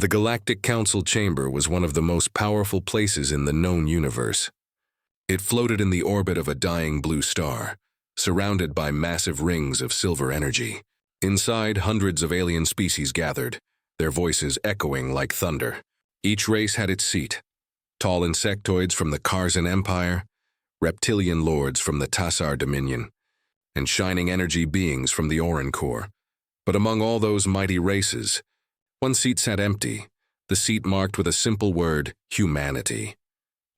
The Galactic Council chamber was one of the most powerful places in the known universe. It floated in the orbit of a dying blue star, surrounded by massive rings of silver energy. Inside, hundreds of alien species gathered, their voices echoing like thunder. Each race had its seat. Tall insectoids from the Karzan Empire, reptilian lords from the Tassar Dominion, and shining energy beings from the Oran Core. But among all those mighty races, one seat sat empty, the seat marked with a simple word, humanity.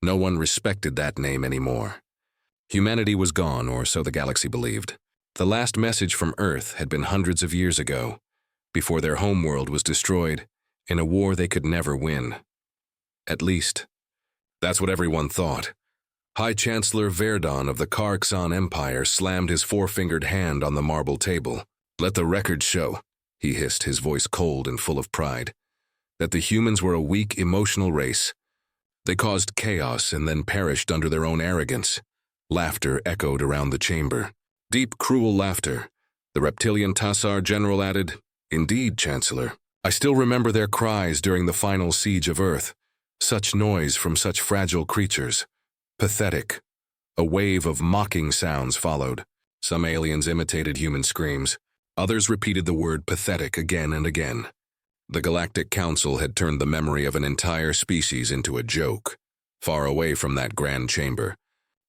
No one respected that name anymore. Humanity was gone, or so the galaxy believed. The last message from Earth had been hundreds of years ago, before their homeworld was destroyed in a war they could never win. At least, that's what everyone thought. High Chancellor Verdon of the Karzan Empire slammed his four-fingered hand on the marble table. "Let the record show," he hissed, his voice cold and full of pride, "that the humans were a weak, emotional race. They caused chaos and then perished under their own arrogance." Laughter echoed around the chamber. Deep, cruel laughter. The reptilian Tassar general added, "Indeed, Chancellor. I still remember their cries during the final siege of Earth. Such noise from such fragile creatures. Pathetic." A wave of mocking sounds followed. Some aliens imitated human screams. Others repeated the word pathetic again and again. The Galactic Council had turned the memory of an entire species into a joke, far away from that grand chamber.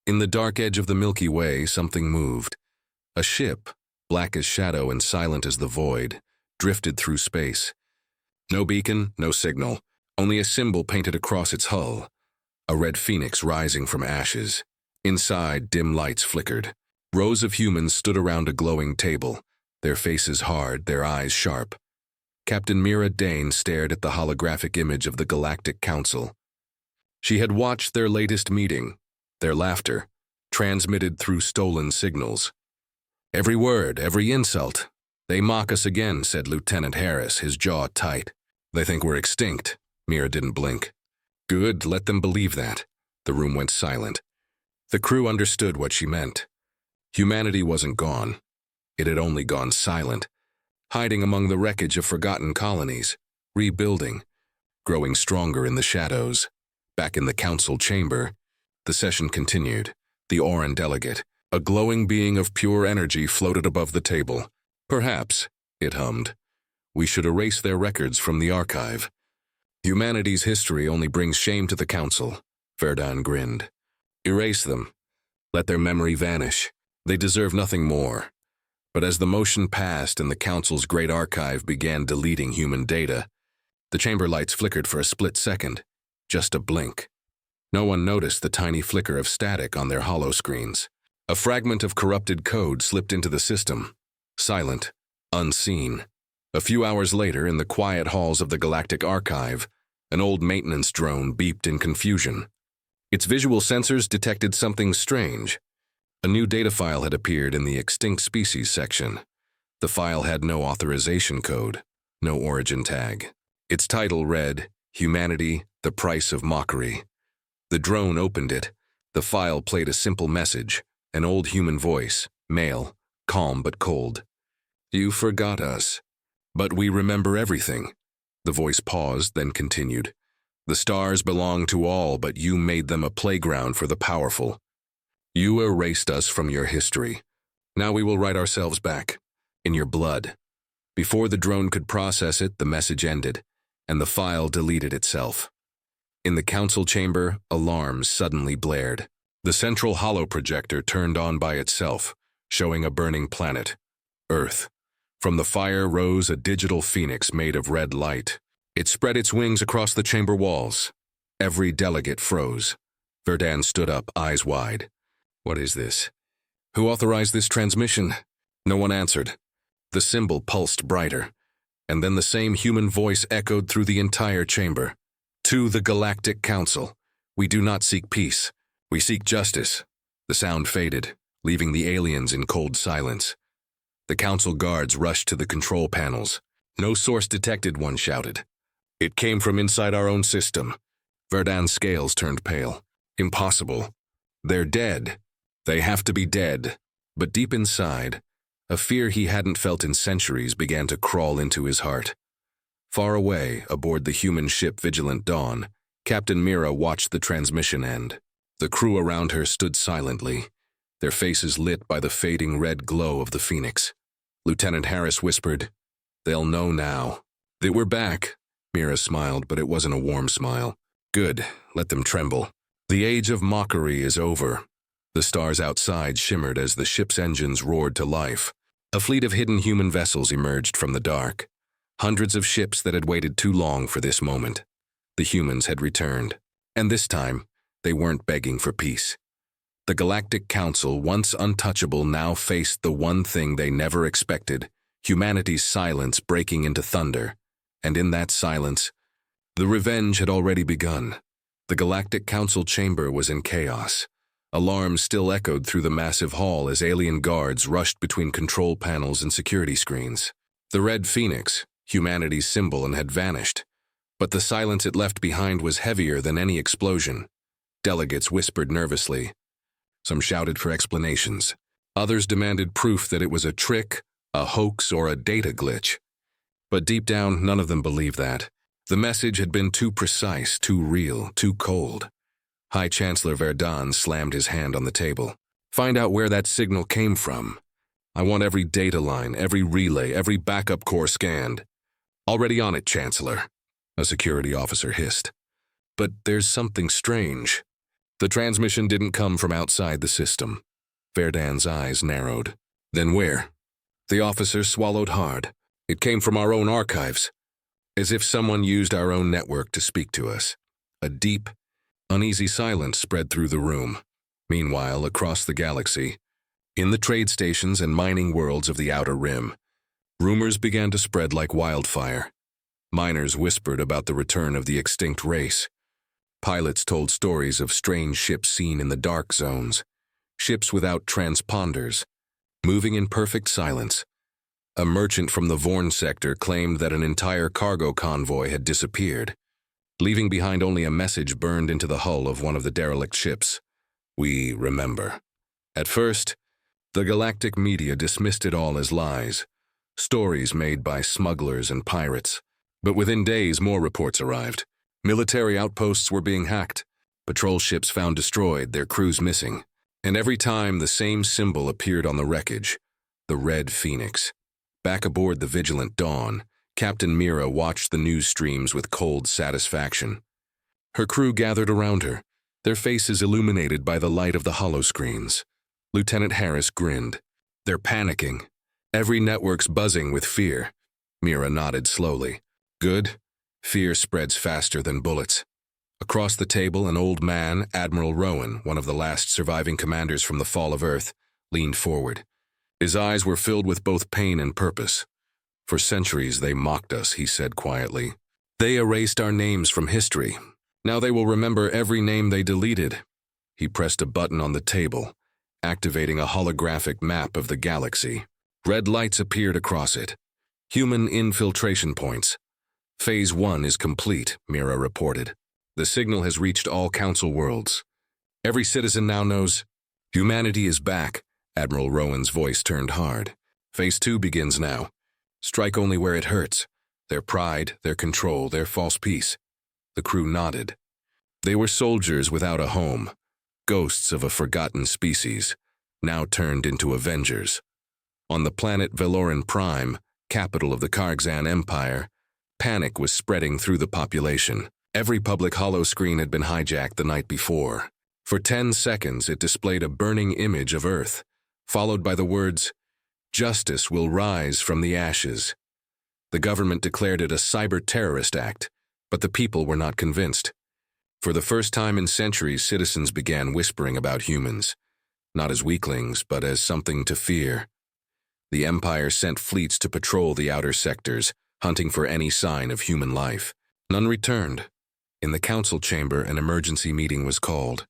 In the dark edge of the Milky Way, something moved. A ship, black as shadow and silent as the void, drifted through space. No beacon, no signal, only a symbol painted across its hull. A red phoenix rising from ashes. Inside, dim lights flickered. Rows of humans stood around a glowing table, their faces hard, their eyes sharp. Captain Mira Dane stared at the holographic image of the Galactic Council. She had watched their latest meeting, their laughter, transmitted through stolen signals. "Every word, every insult. They mock us again," said Lieutenant Harris, his jaw tight. "They think we're extinct." Mira didn't blink. "Good, let them believe that." The room went silent. The crew understood what she meant. Humanity wasn't gone. It had only gone silent, hiding among the wreckage of forgotten colonies, rebuilding, growing stronger in the shadows. Back in the council chamber, the session continued. The Oran delegate, a glowing being of pure energy, floated above the table. "Perhaps," it hummed, "we should erase their records from the archive. Humanity's history only brings shame to the council." Verdun grinned. "Erase them. Let their memory vanish. They deserve nothing more." But as the motion passed and the council's great archive began deleting human data, the chamber lights flickered for a split second, just a blink. No one noticed the tiny flicker of static on their hollow screens. A fragment of corrupted code slipped into the system, silent, unseen. A few hours later, in the quiet halls of the Galactic Archive, an old maintenance drone beeped in confusion. Its visual sensors detected something strange. A new data file had appeared in the extinct species section. The file had no authorization code, no origin tag. Its title read, "Humanity, the Price of Mockery." The drone opened it. The file played a simple message, an old human voice, male, calm but cold. "You forgot us. But we remember everything." The voice paused, then continued. "The stars belong to all, but you made them a playground for the powerful. You erased us from your history. Now we will write ourselves back, in your blood." Before the drone could process it, the message ended, and the file deleted itself. In the council chamber, alarms suddenly blared. The central holoprojector turned on by itself, showing a burning planet, Earth. From the fire rose a digital phoenix made of red light. It spread its wings across the chamber walls. Every delegate froze. Verdun stood up, eyes wide. "What is this? Who authorized this transmission?" No one answered. The symbol pulsed brighter, and then the same human voice echoed through the entire chamber. "To the Galactic Council, we do not seek peace. We seek justice." The sound faded, leaving the aliens in cold silence. The council guards rushed to the control panels. "No source detected," one shouted. "It came from inside our own system." Verdun's scales turned pale. "Impossible. They're dead. They have to be dead." But deep inside, a fear he hadn't felt in centuries began to crawl into his heart. Far away, aboard the human ship Vigilant Dawn, Captain Mira watched the transmission end. The crew around her stood silently, their faces lit by the fading red glow of the Phoenix. Lieutenant Harris whispered, "They'll know now." "They were back." Mira smiled, but it wasn't a warm smile. "Good, let them tremble. The age of mockery is over." The stars outside shimmered as the ship's engines roared to life. A fleet of hidden human vessels emerged from the dark. Hundreds of ships that had waited too long for this moment. The humans had returned. And this time, they weren't begging for peace. The Galactic Council, once untouchable, now faced the one thing they never expected, humanity's silence breaking into thunder. And in that silence, the revenge had already begun. The Galactic Council chamber was in chaos. Alarms still echoed through the massive hall as alien guards rushed between control panels and security screens. The red Phoenix, humanity's symbol, had vanished. But the silence it left behind was heavier than any explosion. Delegates whispered nervously. Some shouted for explanations. Others demanded proof that it was a trick, a hoax, or a data glitch. But deep down, none of them believed that. The message had been too precise, too real, too cold. High Chancellor Verdun slammed his hand on the table. "Find out where that signal came from. I want every data line, every relay, every backup core scanned." "Already on it, Chancellor," a security officer hissed. "But there's something strange. The transmission didn't come from outside the system." Verdun's eyes narrowed. "Then where?" The officer swallowed hard. "It came from our own archives. As if someone used our own network to speak to us." A deep, uneasy silence spread through the room. Meanwhile, across the galaxy, in the trade stations and mining worlds of the Outer Rim, rumors began to spread like wildfire. Miners whispered about the return of the extinct race. Pilots told stories of strange ships seen in the dark zones, ships without transponders, moving in perfect silence. A merchant from the Vorn sector claimed that an entire cargo convoy had disappeared, leaving behind only a message burned into the hull of one of the derelict ships. "We remember." At first, the galactic media dismissed it all as lies, stories made by smugglers and pirates. But within days, more reports arrived. Military outposts were being hacked, patrol ships found destroyed, their crews missing. And every time, the same symbol appeared on the wreckage, the red Phoenix. Back aboard the Vigilant Dawn, Captain Mira watched the news streams with cold satisfaction. Her crew gathered around her, their faces illuminated by the light of the holoscreens. Lieutenant Harris grinned. "They're panicking. Every network's buzzing with fear." Mira nodded slowly. "Good. Fear spreads faster than bullets." Across the table, an old man, Admiral Rowan, one of the last surviving commanders from the fall of Earth, leaned forward. His eyes were filled with both pain and purpose. "For centuries they mocked us," he said quietly. "They erased our names from history. Now they will remember every name they deleted." He pressed a button on the table, activating a holographic map of the galaxy. Red lights appeared across it. "Human infiltration points. Phase 1 is complete," Mira reported. "The signal has reached all Council worlds. Every citizen now knows humanity is back." Admiral Rowan's voice turned hard. "Phase 2 begins now. Strike only where it hurts. Their pride, their control, their false peace." The crew nodded. They were soldiers without a home, ghosts of a forgotten species, now turned into avengers. On the planet Veloran Prime, capital of the Kargzan Empire, panic was spreading through the population. Every public holoscreen had been hijacked the night before. For 10 seconds, it displayed a burning image of Earth, followed by the words, "Justice will rise from the ashes." The government declared it a cyber-terrorist act, but the people were not convinced. For the first time in centuries, citizens began whispering about humans, not as weaklings, but as something to fear. The Empire sent fleets to patrol the outer sectors, hunting for any sign of human life. None returned. In the council chamber, an emergency meeting was called.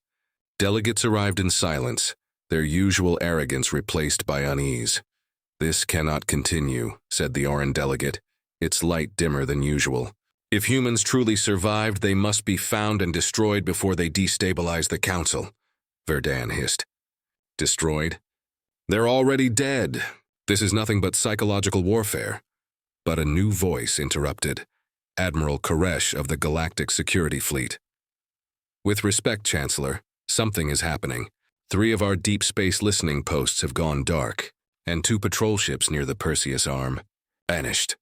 Delegates arrived in silence, their usual arrogance replaced by unease. "This cannot continue," said the Oran delegate, its light dimmer than usual. "If humans truly survived, they must be found and destroyed before they destabilize the council," Verdun hissed. "Destroyed? They're already dead. This is nothing but psychological warfare." But a new voice interrupted. Admiral Koresh of the Galactic Security Fleet. With respect, Chancellor, something is happening. 3 of our deep space listening posts have gone dark, and 2 patrol ships near the Perseus Arm vanished.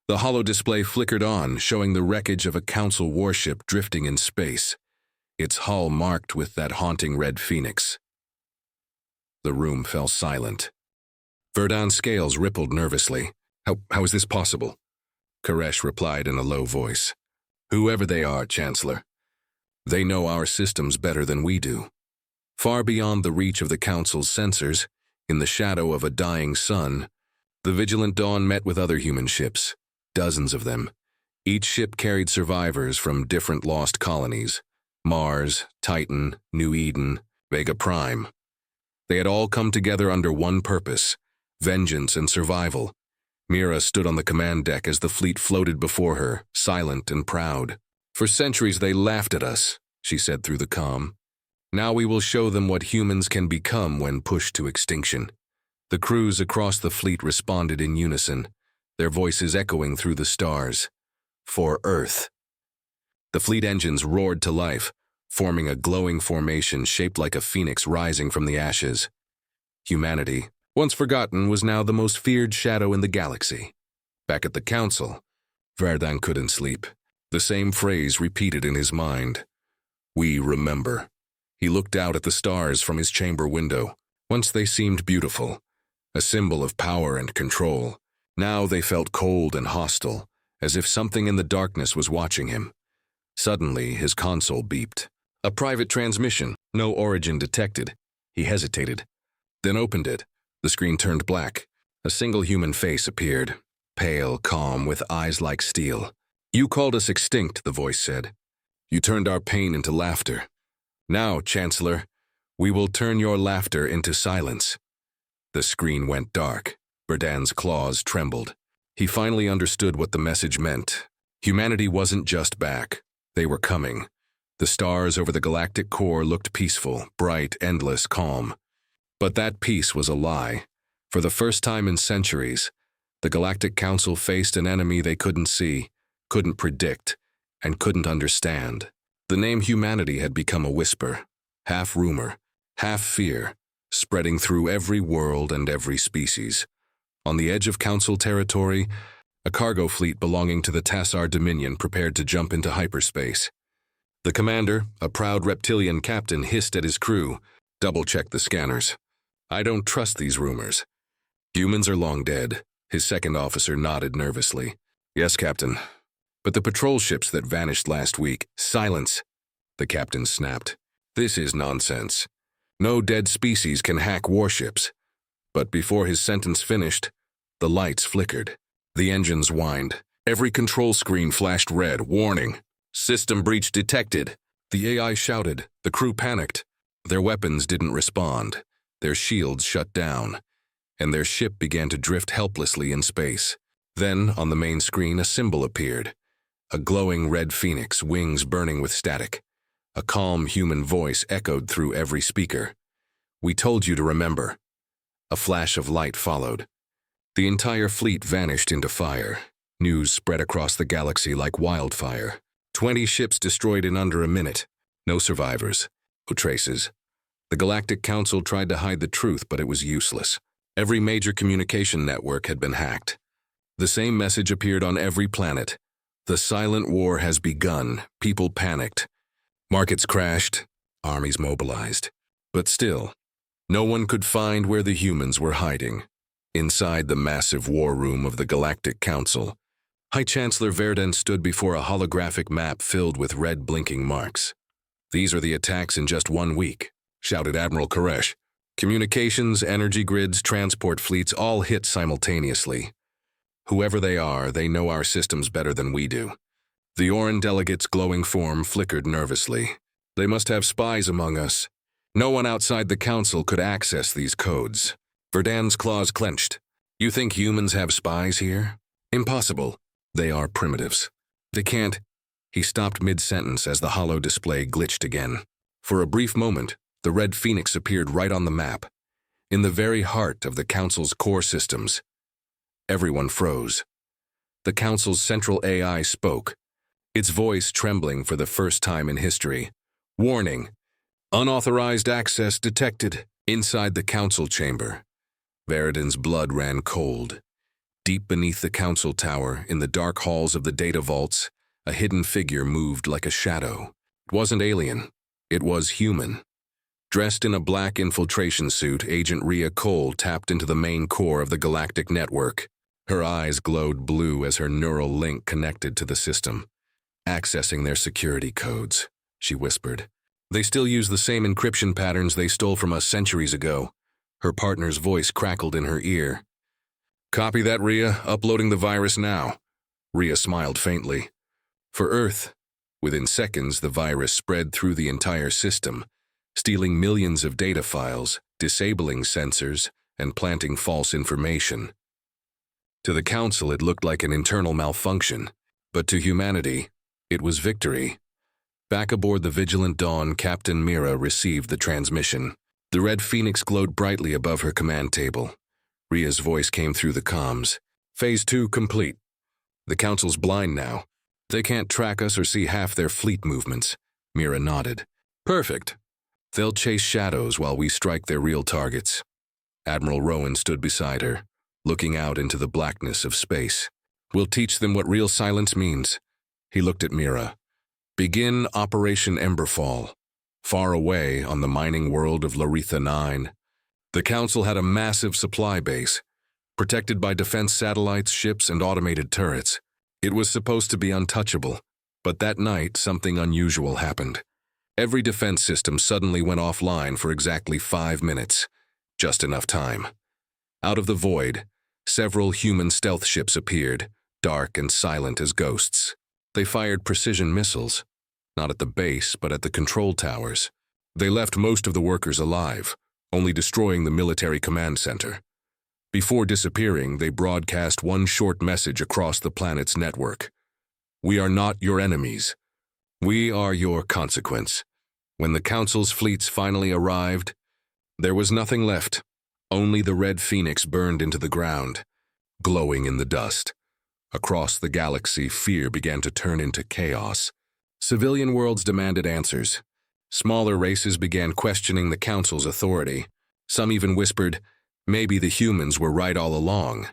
The holo display flickered on, showing the wreckage of a Council warship drifting in space, its hull marked with that haunting red phoenix. The room fell silent. Verdun's scales rippled nervously. How is this possible? Koresh replied in a low voice. Whoever they are, Chancellor, they know our systems better than we do. Far beyond the reach of the Council's sensors, in the shadow of a dying sun, the Vigilant Dawn met with other human ships, dozens of them. Each ship carried survivors from different lost colonies: Mars, Titan, New Eden, Vega Prime. They had all come together under one purpose: vengeance and survival. Mira stood on the command deck as the fleet floated before her, silent and proud. For centuries they laughed at us, she said through the calm. Now we will show them what humans can become when pushed to extinction. The crews across the fleet responded in unison, their voices echoing through the stars. For Earth. The fleet engines roared to life, forming a glowing formation shaped like a phoenix rising from the ashes. Humanity, once forgotten, was now the most feared shadow in the galaxy. Back at the Council, Verdun couldn't sleep. The same phrase repeated in his mind. We remember. He looked out at the stars from his chamber window. Once they seemed beautiful, a symbol of power and control. Now they felt cold and hostile, as if something in the darkness was watching him. Suddenly, his console beeped. A private transmission, no origin detected. He hesitated, then opened it. The screen turned black. A single human face appeared, pale, calm, with eyes like steel. You called us extinct, the voice said. You turned our pain into laughter. Now, Chancellor, we will turn your laughter into silence. The screen went dark. Verdun's claws trembled. He finally understood what the message meant. Humanity wasn't just back. They were coming. The stars over the galactic core looked peaceful, bright, endless, calm. But that peace was a lie. For the first time in centuries, the Galactic Council faced an enemy they couldn't see, couldn't predict, and couldn't understand. The name humanity had become a whisper, half rumor, half fear, spreading through every world and every species. On the edge of Council territory, a cargo fleet belonging to the Tassar Dominion prepared to jump into hyperspace. The commander, a proud reptilian captain, hissed at his crew, double-checked the scanners. I don't trust these rumors. Humans are long dead. His second officer nodded nervously. Yes, Captain. But the patrol ships that vanished last week— Silence, the captain snapped. This is nonsense. No dead species can hack warships. But before his sentence finished, the lights flickered. The engines whined. Every control screen flashed red. Warning. System breach detected. The AI shouted. The crew panicked. Their weapons didn't respond. Their shields shut down. And their ship began to drift helplessly in space. Then, on the main screen, a symbol appeared. A glowing red phoenix, wings burning with static. A calm human voice echoed through every speaker. We told you to remember. A flash of light followed. The entire fleet vanished into fire. News spread across the galaxy like wildfire. 20 ships destroyed in under a minute. No survivors. No traces. The Galactic Council tried to hide the truth, but it was useless. Every major communication network had been hacked. The same message appeared on every planet. The silent war has begun. People panicked. Markets crashed. Armies mobilized. But still, no one could find where the humans were hiding. Inside the massive war room of the Galactic Council, High Chancellor Verdun stood before a holographic map filled with red blinking marks. These are the attacks in just 1 week, shouted Admiral Koresh. Communications, energy grids, transport fleets all hit simultaneously. Whoever they are, they know our systems better than we do. The Oran delegate's glowing form flickered nervously. They must have spies among us. No one outside the Council could access these codes. Verdun's claws clenched. You think humans have spies here? Impossible. They are primitives. They can't— He stopped mid-sentence as the holo display glitched again. For a brief moment, the red phoenix appeared right on the map, in the very heart of the Council's core systems. Everyone froze. The Council's central AI spoke, its voice trembling for the first time in history. Warning: unauthorized access detected. Inside the council chamber, Veridan's blood ran cold. Deep beneath the council tower, in the dark halls of the data vaults, a hidden figure moved like a shadow. It wasn't alien. It was human. Dressed in a black infiltration suit, Agent Rhea Cole tapped into the main core of the Galactic Network. Her eyes glowed blue as her neural link connected to the system. "Accessing their security codes," she whispered. "They still use the same encryption patterns they stole from us centuries ago." Her partner's voice crackled in her ear. "Copy that, Rhea. Uploading the virus now." Rhea smiled faintly. For Earth, within seconds the virus spread through the entire system, stealing millions of data files, disabling sensors, and planting false information. To the Council it looked like an internal malfunction, but to humanity, it was victory. Back aboard the Vigilant Dawn, Captain Mira received the transmission. The red phoenix glowed brightly above her command table. Rhea's voice came through the comms. "Phase 2 complete. The Council's blind now. They can't track us or see half their fleet movements." Mira nodded. "Perfect. They'll chase shadows while we strike their real targets." Admiral Rowan stood beside her, looking out into the blackness of space. "We'll teach them what real silence means." He looked at Mira. "Begin Operation Emberfall." Far away on the mining world of Laretha 9, the Council had a massive supply base, protected by defense satellites, ships, and automated turrets. It was supposed to be untouchable, but that night something unusual happened. Every defense system suddenly went offline for exactly 5 minutes, just enough time. Out of the void, several human stealth ships appeared, dark and silent as ghosts. They fired precision missiles, not at the base but at the control towers. They left most of the workers alive, only destroying the military command center. Before disappearing, they broadcast one short message across the planet's network. "We are not your enemies. We are your consequence." When the Council's fleets finally arrived, there was nothing left. Only the red phoenix burned into the ground, glowing in the dust. Across the galaxy, fear began to turn into chaos. Civilian worlds demanded answers. Smaller races began questioning the Council's authority. Some even whispered, maybe the humans were right all along.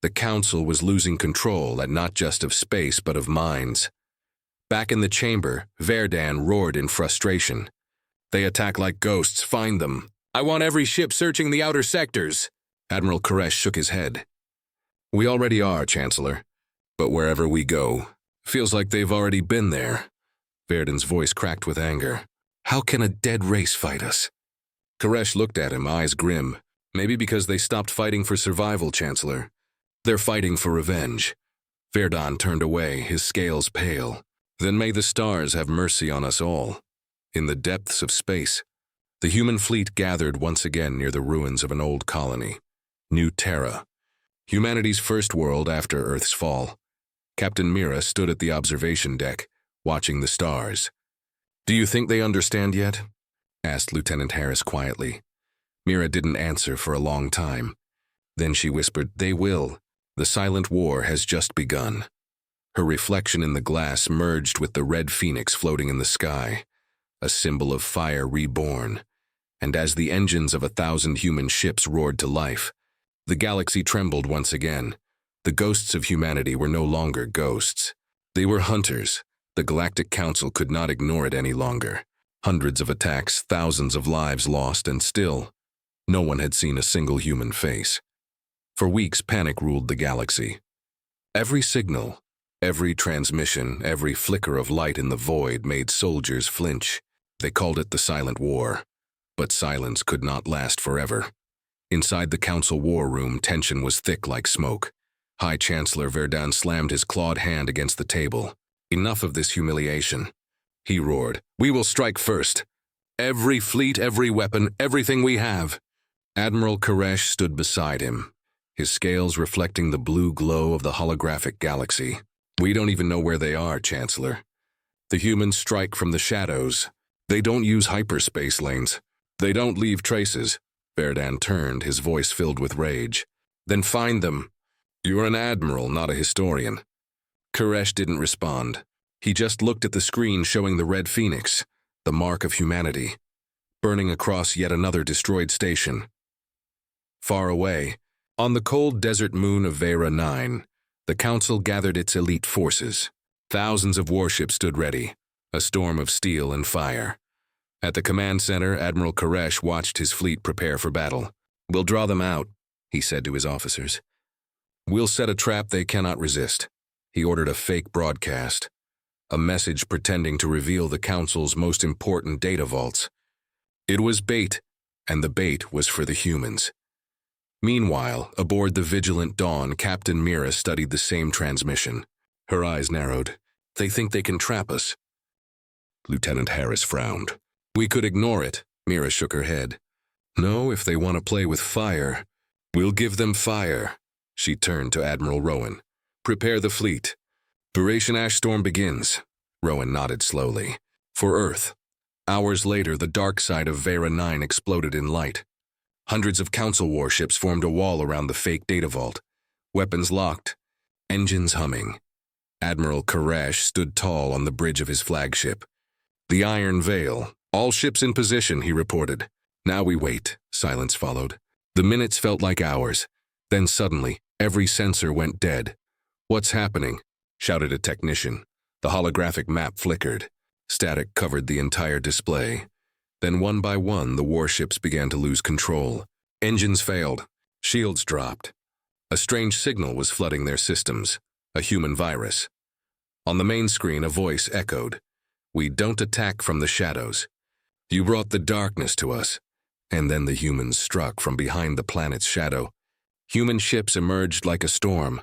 The Council was losing control, and not just of space but of minds. Back in the chamber, Verdan roared in frustration. "They attack like ghosts. Find them. I want every ship searching the outer sectors." Admiral Koresh shook his head. "We already are, Chancellor. But wherever we go, feels like they've already been there." Verdan's voice cracked with anger. "How can a dead race fight us?" Koresh looked at him, eyes grim. "Maybe because they stopped fighting for survival, Chancellor. They're fighting for revenge." Verdan turned away, his scales pale. "Then may the stars have mercy on us all." In the depths of space, the human fleet gathered once again near the ruins of an old colony, New Terra, humanity's first world after Earth's fall. Captain Mira stood at the observation deck, watching the stars. "Do you think they understand yet?" asked Lieutenant Harris quietly. Mira didn't answer for a long time. Then she whispered, "They will. The silent war has just begun." Her reflection in the glass merged with the red phoenix floating in the sky, a symbol of fire reborn. And as the engines of 1,000 human ships roared to life, the galaxy trembled once again. The ghosts of humanity were no longer ghosts. They were hunters. The Galactic Council could not ignore it any longer. Hundreds of attacks, thousands of lives lost, and still, no one had seen a single human face. For weeks, panic ruled the galaxy. Every signal, every transmission, every flicker of light in the void made soldiers flinch. They called it the Silent War. But silence could not last forever. Inside the Council war room, tension was thick like smoke. High Chancellor Verdan slammed his clawed hand against the table. "Enough of this humiliation," he roared. "We will strike first. Every fleet, every weapon, everything we have." Admiral Koresh stood beside him, his scales reflecting the blue glow of the holographic galaxy. "We don't even know where they are, Chancellor. The humans strike from the shadows. They don't use hyperspace lanes. They don't leave traces." Verdan turned, his voice filled with rage. "Then find them. You're an admiral, not a historian." Koresh didn't respond. He just looked at the screen showing the red phoenix, the mark of humanity, burning across yet another destroyed station. Far away, on the cold desert moon of Vera 9, the Council gathered its elite forces. Thousands of warships stood ready, a storm of steel and fire. At the command center, Admiral Koresh watched his fleet prepare for battle. "We'll draw them out," he said to his officers. "We'll set a trap they cannot resist." He ordered a fake broadcast, a message pretending to reveal the Council's most important data vaults. It was bait, and the bait was for the humans. Meanwhile, aboard the Vigilant Dawn, Captain Mira studied the same transmission. Her eyes narrowed. "They think they can trap us." Lieutenant Harris frowned. "We could ignore it." Mira shook her head. "No, if they want to play with fire, we'll give them fire." She turned to Admiral Rowan. "Prepare the fleet. Operation Ash Storm begins." Rowan nodded slowly. For Earth. Hours later, the dark side of Vera 9 exploded in light. Hundreds of Council warships formed a wall around the fake data vault. Weapons locked, engines humming. Admiral Koresh stood tall on the bridge of his flagship. "The Iron Veil. All ships in position," he reported. "Now we wait." Silence followed. The minutes felt like hours. Then suddenly, every sensor went dead. "What's happening?" shouted a technician. The holographic map flickered. Static covered the entire display. Then one by one, the warships began to lose control. Engines failed. Shields dropped. A strange signal was flooding their systems. A human virus. On the main screen, a voice echoed. "We don't attack from the shadows. You brought the darkness to us." And then the humans struck from behind the planet's shadow. Human ships emerged like a storm.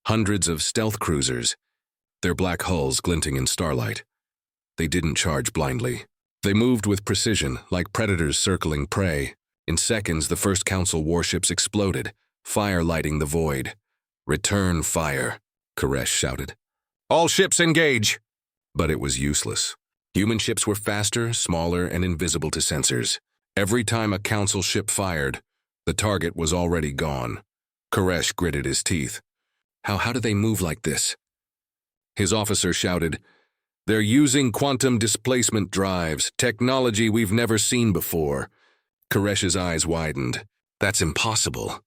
Hundreds of stealth cruisers, their black hulls glinting in starlight. They didn't charge blindly. They moved with precision, like predators circling prey. In seconds, the first Council warships exploded, fire lighting the void. "Return fire," Koresh shouted. "All ships engage!" But it was useless. Human ships were faster, smaller, and invisible to sensors. Every time a Council ship fired, the target was already gone. Koresh gritted his teeth. How do they move like this?" His officer shouted, "They're using quantum displacement drives, technology we've never seen before." Koresh's eyes widened. "That's impossible."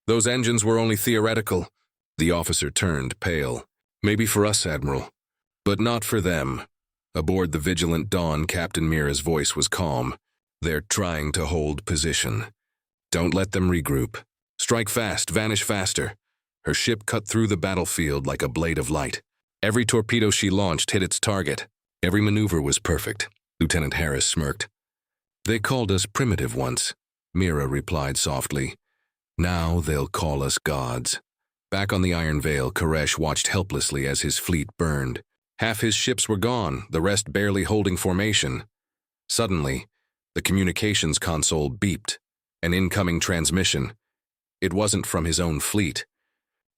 "Those engines were only theoretical." The officer turned pale. "Maybe for us, Admiral, but not for them." Aboard the Vigilant Dawn, Captain Mira's voice was calm. "They're trying to hold position. Don't let them regroup. Strike fast, vanish faster." Her ship cut through the battlefield like a blade of light. Every torpedo she launched hit its target. Every maneuver was perfect. Lieutenant Harris smirked. "They called us primitive once," Mira replied softly. "Now they'll call us gods." Back on the Iron Veil, Koresh watched helplessly as his fleet burned. Half his ships were gone, the rest barely holding formation. Suddenly, the communications console beeped. An incoming transmission. It wasn't from his own fleet.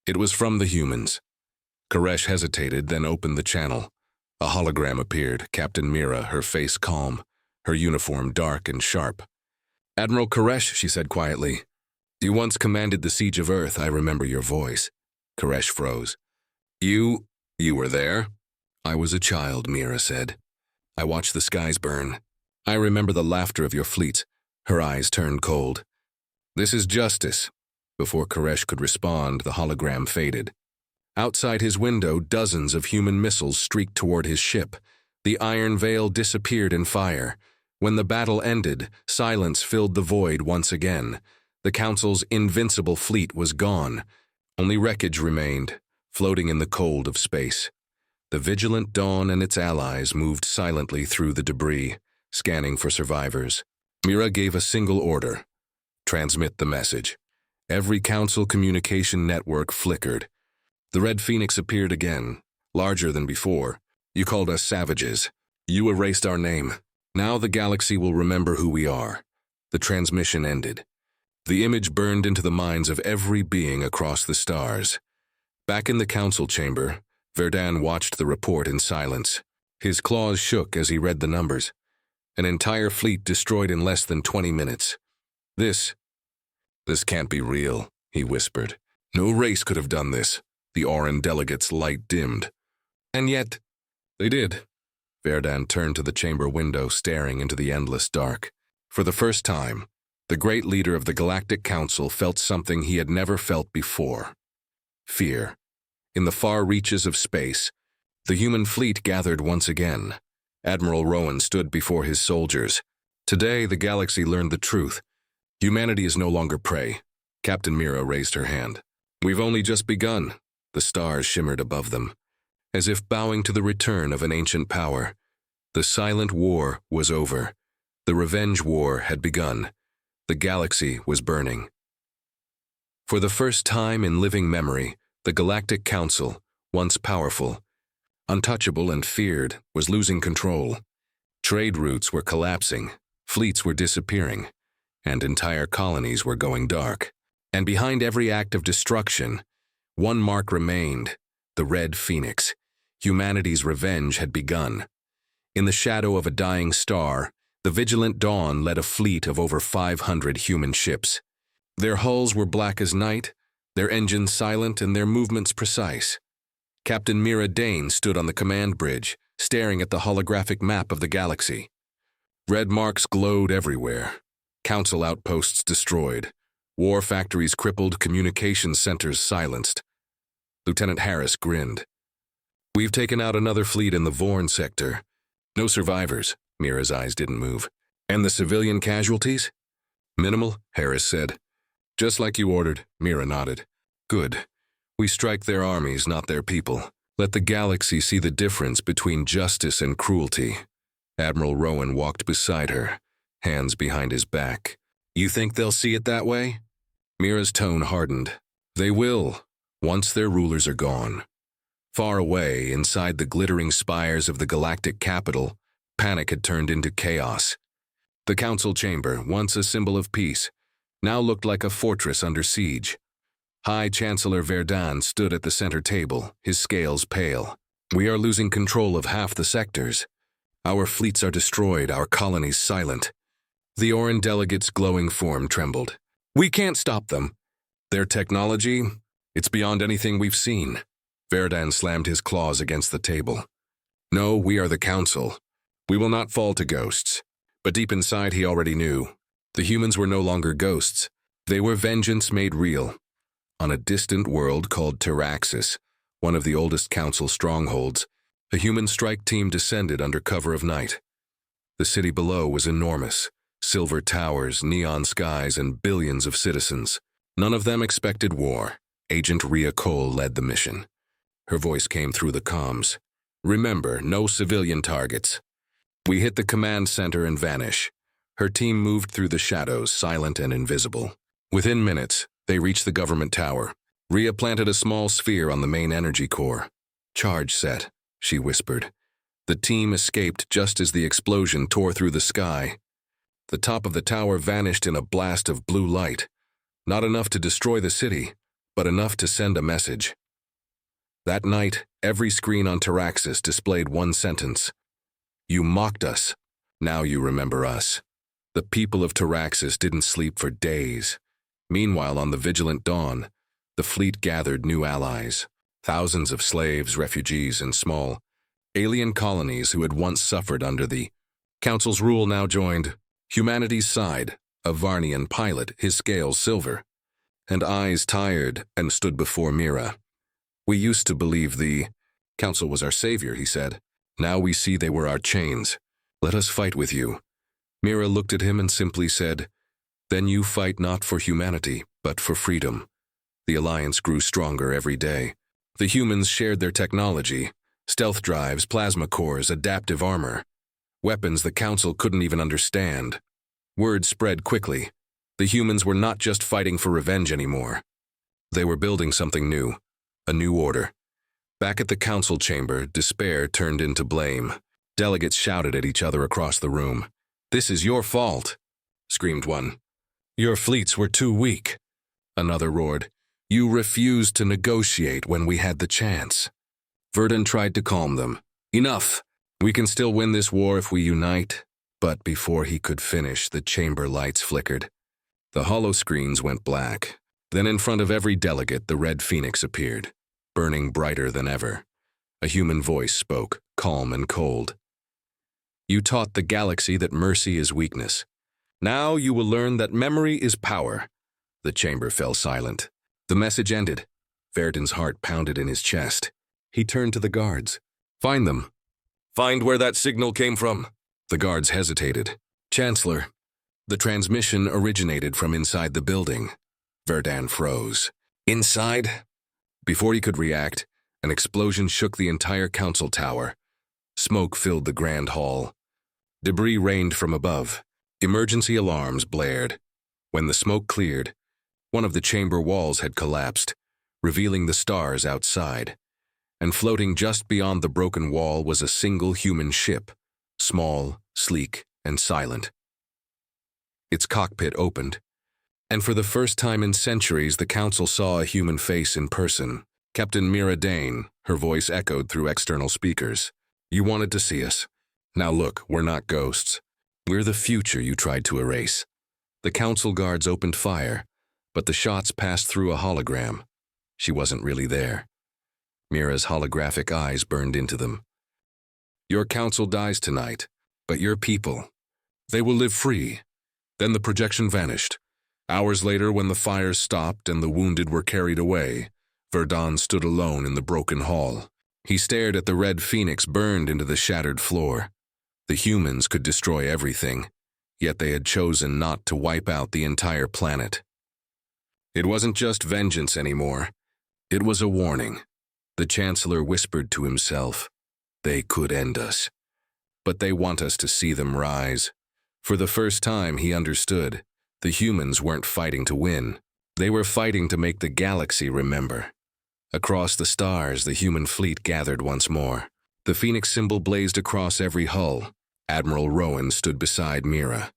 It was from the humans. Koresh hesitated, then opened the channel. A hologram appeared, Captain Mira, her face calm, her uniform dark and sharp. "Admiral Koresh," she said quietly. "You once commanded the siege of Earth. I remember your voice." Koresh froze. You were there?" "I was a child," Mira said. "I watched the skies burn. I remember the laughter of your fleets." Her eyes turned cold. "This is justice." Before Koresh could respond, the hologram faded. Outside his window, dozens of human missiles streaked toward his ship. The Iron Veil disappeared in fire. When the battle ended, silence filled the void once again. The Council's invincible fleet was gone. Only wreckage remained, floating in the cold of space. The Vigilant Dawn and its allies moved silently through the debris, scanning for survivors. Mira gave a single order: transmit the message. Every Council communication network flickered. The Red Phoenix appeared again, larger than before. "You called us savages. You erased our name. Now the galaxy will remember who we are." The transmission ended. The image burned into the minds of every being across the stars. Back in the Council chamber, Verdun watched the report in silence. His claws shook as he read the numbers. An entire fleet destroyed in less than 20 minutes. This can't be real," he whispered. "No race could have done this." The Oran delegate's light dimmed. "And yet, They did. Verdun turned to the chamber window, staring into the endless dark. For the first time, the great leader of the Galactic Council felt something he had never felt before. Fear. In the far reaches of space, the human fleet gathered once again. Admiral Rowan stood before his soldiers. Today, the galaxy learned the truth. Humanity is no longer prey. Captain Mira raised her hand. We've only just begun. The stars shimmered above them, as if bowing to the return of an ancient power. The silent war was over. The revenge war had begun. The galaxy was burning. For the first time in living memory, the Galactic Council, once powerful, untouchable and feared, was losing control. Trade routes were collapsing, fleets were disappearing, and entire colonies were going dark. And behind every act of destruction, one mark remained, the Red Phoenix. Humanity's revenge had begun. In the shadow of a dying star, the vigilant Dawn led a fleet of over 500 human ships. Their hulls were black as night, their engines silent and their movements precise. Captain Mira Dane stood on the command bridge, staring at the holographic map of the galaxy. Red marks glowed everywhere. Council outposts destroyed. War factories crippled, communications centers silenced. Lieutenant Harris grinned. We've taken out another fleet in the Vorn sector. No survivors. Mira's eyes didn't move. And the civilian casualties? Minimal, Harris said. Just like you ordered, Mira nodded. Good. We strike their armies, not their people. Let the galaxy see the difference between justice and cruelty. Admiral Rowan walked beside her, hands behind his back. You think they'll see it that way? Mira's tone hardened. They will, once their rulers are gone. Far away, inside the glittering spires of the galactic capital, panic had turned into chaos. The council chamber, once a symbol of peace, now looked like a fortress under siege. High Chancellor Verdun stood at the center table, his scales pale. We are losing control of half the sectors. Our fleets are destroyed, our colonies silent. The Oran delegate's glowing form trembled. We can't stop them. Their technology, it's beyond anything we've seen. Verdun slammed his claws against the table. No, we are the Council. We will not fall to ghosts. But deep inside he already knew. The humans were no longer ghosts. They were vengeance made real. On a distant world called Taraxis, one of the oldest Council strongholds, a human strike team descended under cover of night. The city below was enormous. Silver towers, neon skies, and billions of citizens. None of them expected war. Agent Rhea Cole led the mission. Her voice came through the comms. Remember, no civilian targets. We hit the command center and vanish. Her team moved through the shadows, silent and invisible. Within minutes, they reached the government tower. Rhea planted a small sphere on the main energy core. Charge set, she whispered. The team escaped just as the explosion tore through the sky. The top of the tower vanished in a blast of blue light. Not enough to destroy the city, but enough to send a message. That night, every screen on Taraxis displayed one sentence. You mocked us. Now you remember us. The people of Taraxis didn't sleep for days. Meanwhile, on the vigilant dawn, the fleet gathered new allies. Thousands of slaves, refugees, and small alien colonies who had once suffered under the Council's rule now joined humanity's side, a Varnian pilot, his scales silver, and eyes tired, and stood before Mira. We used to believe the Council was our savior, he said. Now we see they were our chains. Let us fight with you. Mira looked at him and simply said, Then you fight not for humanity, but for freedom. The alliance grew stronger every day. The humans shared their technology, stealth drives, plasma cores, adaptive armor. Weapons the Council couldn't even understand. Word spread quickly. The humans were not just fighting for revenge anymore. They were building something new, a new order. Back at the Council chamber, despair turned into blame. Delegates shouted at each other across the room. This is your fault, screamed one. Your fleets were too weak. Another roared. You refused to negotiate when we had the chance. Verdun tried to calm them. Enough. We can still win this war if we unite. But before he could finish, the chamber lights flickered. The holoscreens went black. Then in front of every delegate, the Red Phoenix appeared, burning brighter than ever. A human voice spoke, calm and cold. "You taught the galaxy that mercy is weakness. Now you will learn that memory is power." The chamber fell silent. The message ended. Verdon's heart pounded in his chest. He turned to the guards. "Find them. Find where that signal came from." The guards hesitated. "Chancellor, the transmission originated from inside the building." Verdon froze. "Inside?" Before he could react, an explosion shook the entire council tower. Smoke filled the grand hall. Debris rained from above. Emergency alarms blared. When the smoke cleared, one of the chamber walls had collapsed, revealing the stars outside. And floating just beyond the broken wall was a single human ship, small, sleek, and silent. Its cockpit opened, and for the first time in centuries the council saw a human face in person. Captain Mira Dane, her voice echoed through external speakers. "You wanted to see us. Now look, we're not ghosts. We're the future you tried to erase." The council guards opened fire, but the shots passed through a hologram. She wasn't really there. Mira's holographic eyes burned into them. "Your council dies tonight, but your people, they will live free." Then the projection vanished. Hours later, when the fires stopped and the wounded were carried away, Verdon stood alone in the broken hall. He stared at the red phoenix burned into the shattered floor. The humans could destroy everything, yet they had chosen not to wipe out the entire planet. It wasn't just vengeance anymore. It was a warning. The Chancellor whispered to himself, "They could end us, but they want us to see them rise." For the first time, he understood. The humans weren't fighting to win. They were fighting to make the galaxy remember. Across the stars, the human fleet gathered once more. The phoenix symbol blazed across every hull. Admiral Rowan stood beside Mira.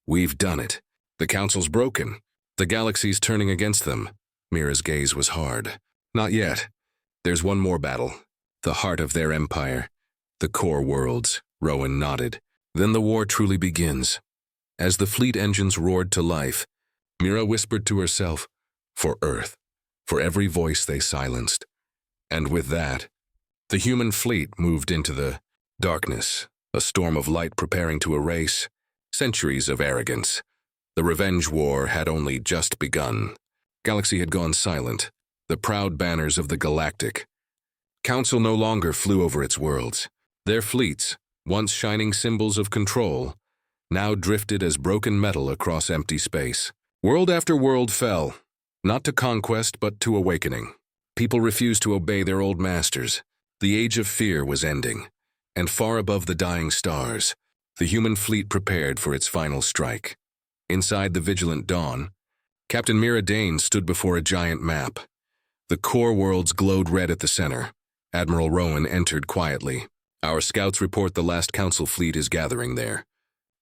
"We've done it. The Council's broken. The galaxy's turning against them." Mira's gaze was hard. "Not yet. There's one more battle. The heart of their empire. The core worlds." Rowan nodded. "Then the war truly begins." As the fleet engines roared to life, Mira whispered to herself, "For Earth, for every voice they silenced." And with that, the human fleet moved into the darkness, a storm of light preparing to erase centuries of arrogance. The revenge war had only just begun. Galaxy had gone silent, the proud banners of the Galactic Council no longer flew over its worlds. Their fleets, once shining symbols of control, now drifted as broken metal across empty space. World after world fell, not to conquest but to awakening. People refused to obey their old masters. The age of fear was ending, and far above the dying stars, the human fleet prepared for its final strike. Inside the vigilant dawn, Captain Mira Dane stood before a giant map. The core worlds glowed red at the center. Admiral Rowan entered quietly. "Our scouts report the last council fleet is gathering there.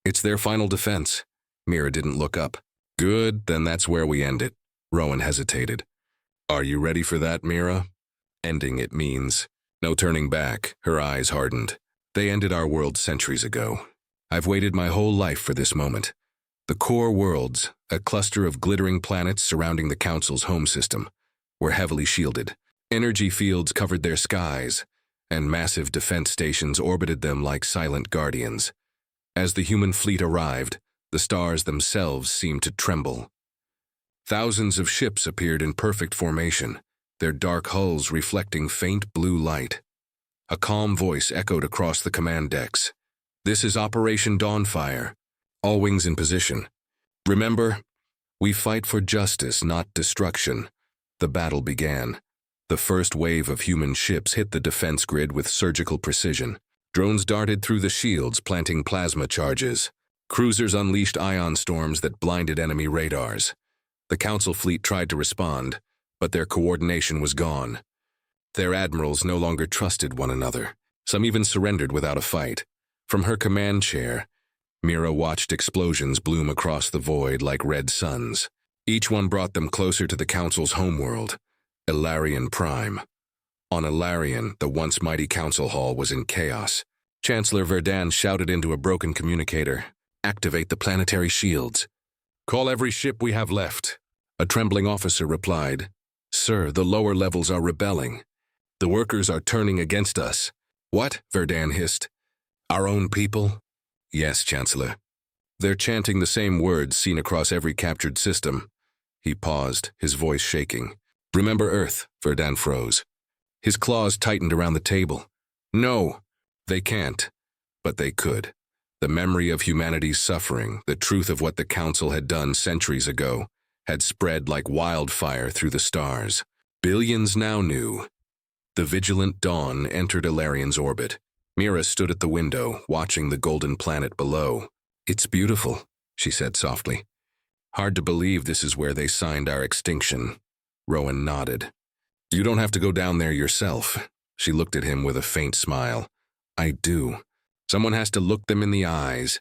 It's their final defense." Mira didn't look up. "Good, then that's where we end it." Rowan hesitated. "Are you ready for that, Mira?" "Ending it means no turning back." Her eyes hardened. "They ended our world centuries ago. I've waited my whole life for this moment." The core worlds, a cluster of glittering planets surrounding the Council's home system, were heavily shielded. Energy fields covered their skies, and massive defense stations orbited them like silent guardians. As the human fleet arrived, the stars themselves seemed to tremble. Thousands of ships appeared in perfect formation, their dark hulls reflecting faint blue light. A calm voice echoed across the command decks. "This is Operation Dawnfire. All wings in position. Remember, we fight for justice, not destruction." The battle began. The first wave of human ships hit the defense grid with surgical precision. Drones darted through the shields, planting plasma charges. Cruisers unleashed ion storms that blinded enemy radars. The Council fleet tried to respond, but their coordination was gone. Their admirals no longer trusted one another. Some even surrendered without a fight. From her command chair, Mira watched explosions bloom across the void like red suns. Each one brought them closer to the Council's homeworld, Ilarion Prime. On Ilarion, the once mighty Council Hall was in chaos. Chancellor Verdon shouted into a broken communicator, "Activate the planetary shields. Call every ship we have left." A trembling officer replied, "Sir, the lower levels are rebelling." The workers are turning against us. What? Verdan hissed. Our own people? Yes, Chancellor. They're chanting the same words seen across every captured system. He paused, his voice shaking. Remember Earth, Verdan froze. His claws tightened around the table. No, they can't. But they could. The memory of humanity's suffering, the truth of what the Council had done centuries ago, had spread like wildfire through the stars. Billions now knew. The vigilant dawn entered Ilarian's orbit. Mira stood at the window, watching the golden planet below. It's beautiful, she said softly. Hard to believe this is where they signed our extinction. Rowan nodded. You don't have to go down there yourself. She looked at him with a faint smile. I do. Someone has to look them in the eyes.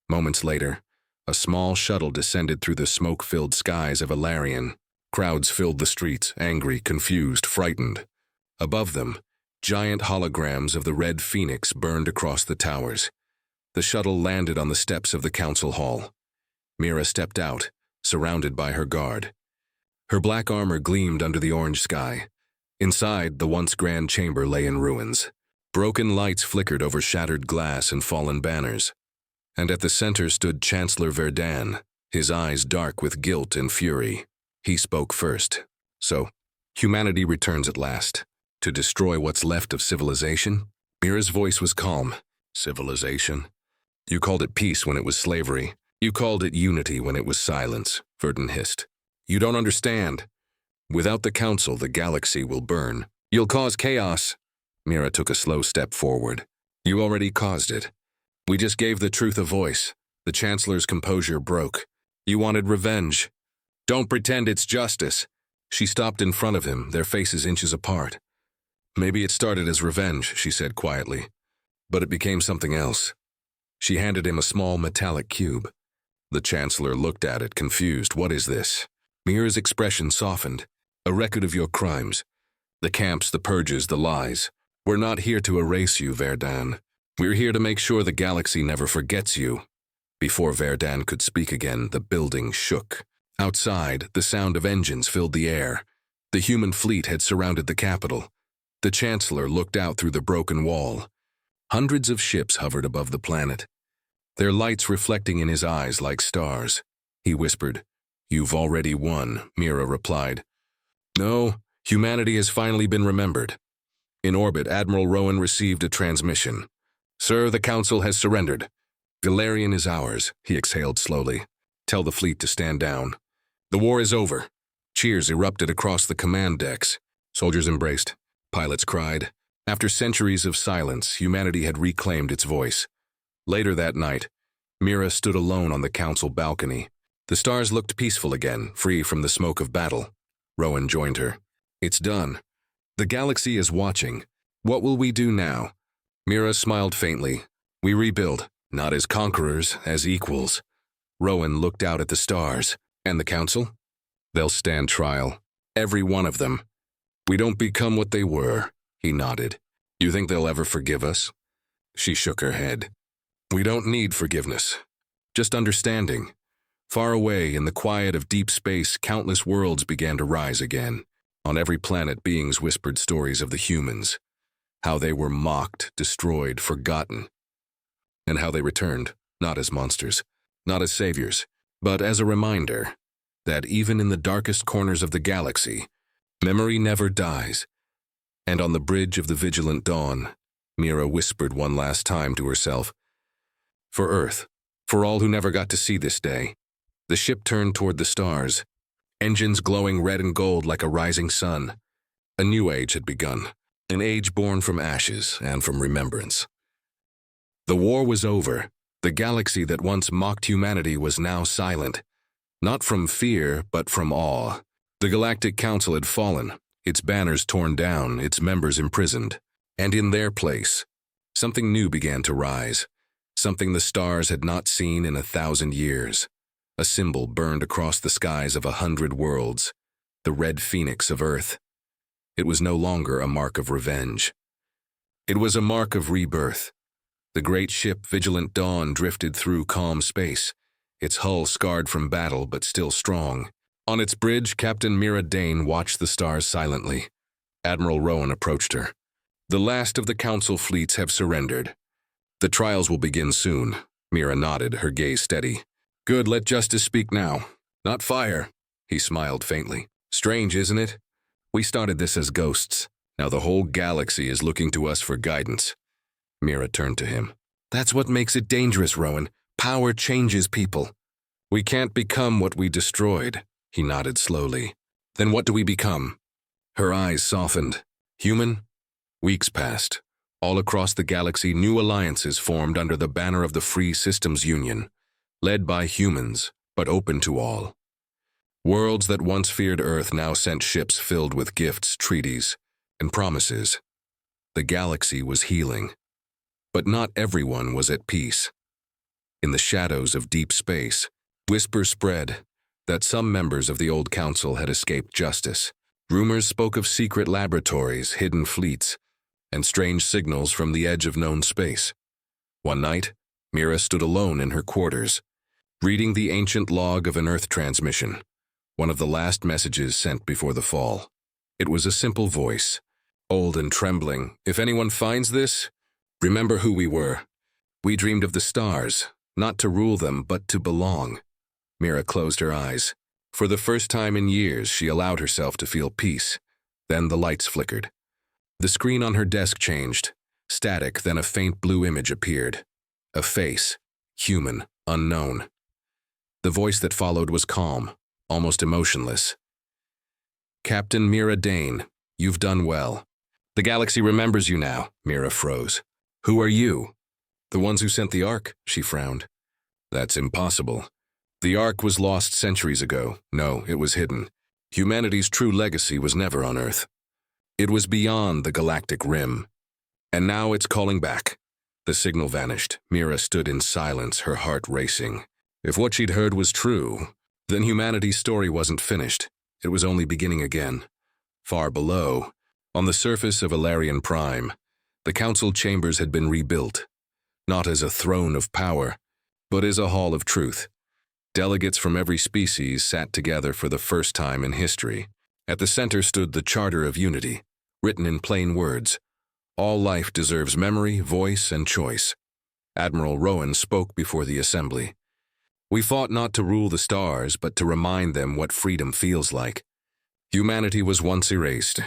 Moments later, a small shuttle descended through the smoke-filled skies of Ilarian. Crowds filled the streets, angry, confused, frightened. Above them, giant holograms of the Red Phoenix burned across the towers. The shuttle landed on the steps of the council hall. Mira stepped out, surrounded by her guard. Her black armor gleamed under the orange sky. Inside, the once grand chamber lay in ruins. Broken lights flickered over shattered glass and fallen banners. And at the center stood Chancellor Verdan, his eyes dark with guilt and fury. He spoke first. So, humanity returns at last. To destroy what's left of civilization? Mira's voice was calm. Civilization? You called it peace when it was slavery. You called it unity when it was silence, Verdan hissed. You don't understand. Without the Council, the galaxy will burn. You'll cause chaos. Mira took a slow step forward. You already caused it. We just gave the truth a voice. The Chancellor's composure broke. You wanted revenge. Don't pretend it's justice. She stopped in front of him, their faces inches apart. Maybe it started as revenge, she said quietly. But it became something else. She handed him a small metallic cube. The Chancellor looked at it, confused. What is this? Mira's expression softened. A record of your crimes. The camps, the purges, the lies. We're not here to erase you, Verdan. We're here to make sure the galaxy never forgets you. Before Verdan could speak again, the building shook. Outside, the sound of engines filled the air. The human fleet had surrounded the capital. The Chancellor looked out through the broken wall. Hundreds of ships hovered above the planet, their lights reflecting in his eyes like stars. He whispered, You've already won, Mira replied. No, humanity has finally been remembered. In orbit, Admiral Rowan received a transmission. Sir, the Council has surrendered. Galarian is ours, he exhaled slowly. Tell the fleet to stand down. The war is over. Cheers erupted across the command decks. Soldiers embraced. Pilots cried. After centuries of silence, humanity had reclaimed its voice. Later that night, Mira stood alone on the council balcony. The stars looked peaceful again, free from the smoke of battle. Rowan joined her. It's done. The galaxy is watching. What will we do now? Mira smiled faintly. We rebuild, not as conquerors, as equals. Rowan looked out at the stars. And the council? They'll stand trial. Every one of them. We don't become what they were. He nodded. You think they'll ever forgive us? She shook her head. We don't need forgiveness. Just understanding. Far away in the quiet of deep space, countless worlds began to rise again. On every planet, beings whispered stories of the humans. How they were mocked, destroyed, forgotten. And how they returned, not as monsters, not as saviors, but as a reminder that even in the darkest corners of the galaxy, memory never dies. And on the bridge of the vigilant dawn, Mira whispered one last time to herself, For Earth, for all who never got to see this day. The ship turned toward the stars, engines glowing red and gold like a rising sun. A new age had begun, an age born from ashes and from remembrance. The war was over. The galaxy that once mocked humanity was now silent, not from fear, but from awe. The Galactic Council had fallen, its banners torn down, its members imprisoned. And in their place, something new began to rise, something the stars had not seen in 1,000 years. A symbol burned across the skies of 100 worlds, the Red Phoenix of Earth. It was no longer a mark of revenge. It was a mark of rebirth. The great ship Vigilant Dawn drifted through calm space, its hull scarred from battle but still strong. On its bridge, Captain Mira Dane watched the stars silently. Admiral Rowan approached her. The last of the Council fleets have surrendered. The trials will begin soon. Mira nodded, her gaze steady. Good, let justice speak now. Not fire. He smiled faintly. Strange, isn't it? We started this as ghosts. Now the whole galaxy is looking to us for guidance. Mira turned to him. That's what makes it dangerous, Rowan. Power changes people. We can't become what we destroyed. He nodded slowly. Then what do we become? Her eyes softened. Human? Weeks passed. All across the galaxy, new alliances formed under the banner of the Free Systems Union, led by humans, but open to all. Worlds that once feared Earth now sent ships filled with gifts, treaties, and promises. The galaxy was healing. But not everyone was at peace. In the shadows of deep space, whispers spread that some members of the old council had escaped justice. Rumors spoke of secret laboratories, hidden fleets, and strange signals from the edge of known space. One night, Mira stood alone in her quarters, reading the ancient log of an Earth transmission, one of the last messages sent before the fall. It was a simple voice, old and trembling. If anyone finds this, remember who we were. We dreamed of the stars, not to rule them, but to belong. Mira closed her eyes. For the first time in years, she allowed herself to feel peace. Then the lights flickered. The screen on her desk changed. Static, then a faint blue image appeared. A face, human, unknown. The voice that followed was calm, almost emotionless. Captain Mira Dane, you've done well. The galaxy remembers you now. Mira froze. Who are you? The ones who sent the Ark, she frowned. That's impossible. The Ark was lost centuries ago. No, it was hidden. Humanity's true legacy was never on Earth. It was beyond the galactic rim. And now it's calling back. The signal vanished. Mira stood in silence, her heart racing. If what she'd heard was true, then humanity's story wasn't finished. It was only beginning again. Far below, on the surface of Alarian Prime, the council chambers had been rebuilt, not as a throne of power, but as a hall of truth. Delegates from every species sat together for the first time in history. At the center stood the Charter of Unity, written in plain words. All life deserves memory, voice, and choice. Admiral Rowan spoke before the assembly. We fought not to rule the stars, but to remind them what freedom feels like. Humanity was once erased.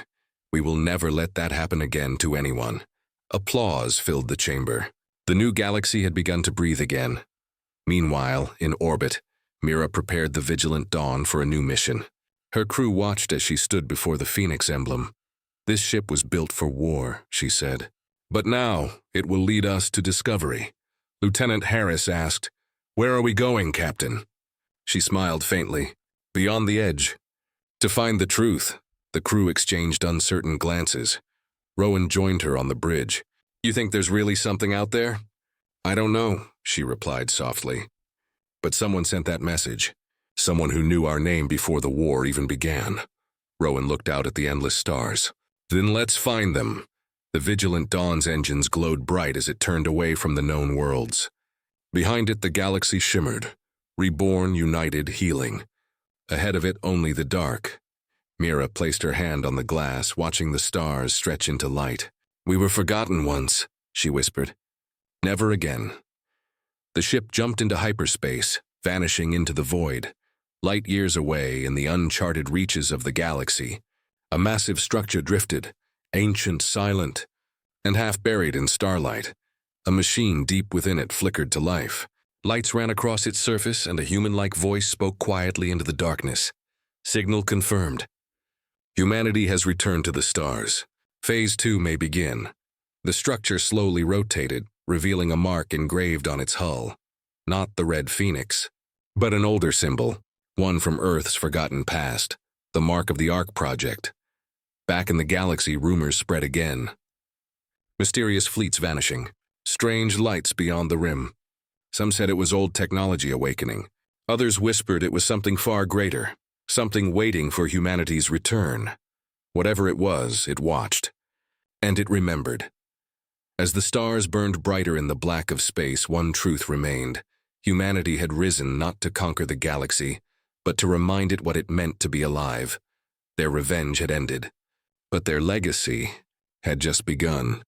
We will never let that happen again to anyone. Applause filled the chamber. The new galaxy had begun to breathe again. Meanwhile, in orbit, Mira prepared the Vigilant Dawn for a new mission. Her crew watched as she stood before the Phoenix emblem. This ship was built for war, she said. But now, it will lead us to discovery. Lieutenant Harris asked, Where are we going, Captain? She smiled faintly. Beyond the edge. To find the truth. The crew exchanged uncertain glances. Rowan joined her on the bridge. You think there's really something out there? I don't know, she replied softly. But someone sent that message. Someone who knew our name before the war even began. Rowan looked out at the endless stars. Then let's find them. The Vigilant Dawn's engines glowed bright as it turned away from the known worlds. Behind it, the galaxy shimmered, reborn, united, healing. Ahead of it, only the dark. Mira placed her hand on the glass, watching the stars stretch into light. We were forgotten once, she whispered. Never again. The ship jumped into hyperspace, vanishing into the void. Light years away in the uncharted reaches of the galaxy, a massive structure drifted, ancient, silent, and half buried in starlight. A machine deep within it flickered to life. Lights ran across its surface, and a human-like voice spoke quietly into the darkness. Signal confirmed. Humanity has returned to the stars. Phase 2 may begin. The structure slowly rotated, revealing a mark engraved on its hull. Not the red phoenix, but an older symbol, one from Earth's forgotten past, the mark of the Ark project. Back in the galaxy, rumors spread again. Mysterious fleets vanishing, strange lights beyond the rim. Some said it was old technology awakening. Others whispered it was something far greater, something waiting for humanity's return. Whatever it was, it watched. And it remembered. As the stars burned brighter in the black of space, one truth remained. Humanity had risen not to conquer the galaxy, but to remind it what it meant to be alive. Their revenge had ended. But their legacy had just begun.